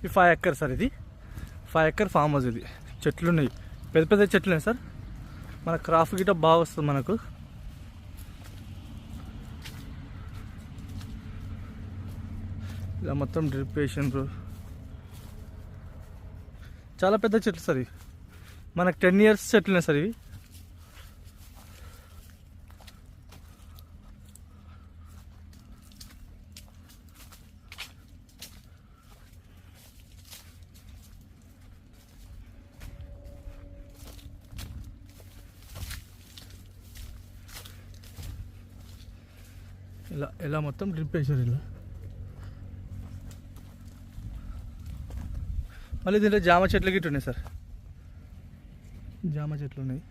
ఇది 5 acre sir. ఇది 5 acre farm house. ఇది చెట్లు ఉన్నాయి, పెద్ద పెద్ద చెట్లు ఉన్నాయి సార్. మన క్రాఫ్ట్ గిట్ట బాగా వస్తుంది మనకు. ఇలా మొత్తం డ్రిప్ వేసిండ్రు. చాలా పెద్ద చెట్లు సార్ ఇవి. మనకు 10 years చెట్లు ఉన్నాయి సార్ ఇవి. ఇలా మొత్తం డ్రిప్ వేసారు ఇలా. మళ్ళీ దీంట్లో జామ చెట్లు గిట్ట ఉన్నాయి సార్. జామ చెట్లు ఉన్నాయి.